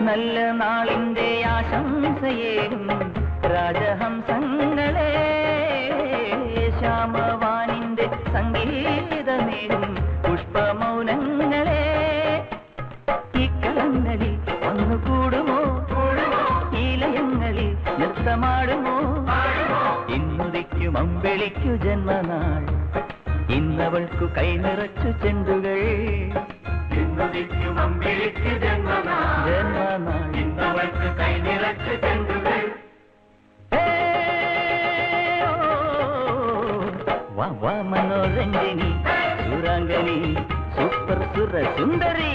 നല്ല നാളിന്റെ ആശംസയേകും രാജഹംസങ്ങളെ ശ്യാമവാനിന്റെ സംഗീതമേകും പുഷ്പമൗനങ്ങളെ ഇക്കളങ്ങളിൽ വന്നുകൂടുമോ ഈലയങ്ങളിൽ നൃത്തമാടുമോ ഇന്നുദിക്കും അമ്പിളിക്കു ജന്മനാൾ ഇന്നവൾക്കു കൈനിറച്ചു ചെണ്ടുകൾ ഇന്നുദിക്കും അമ്പിളിക്കു ജന്മനാൾ ഇന്നവൾക്ക് കൈനിറച്ചു ചെണ്ടുകൾ വാ മനോരഞ്ജനി സുരാംഗനി സൂപ്പർ സുര സുന്ദരി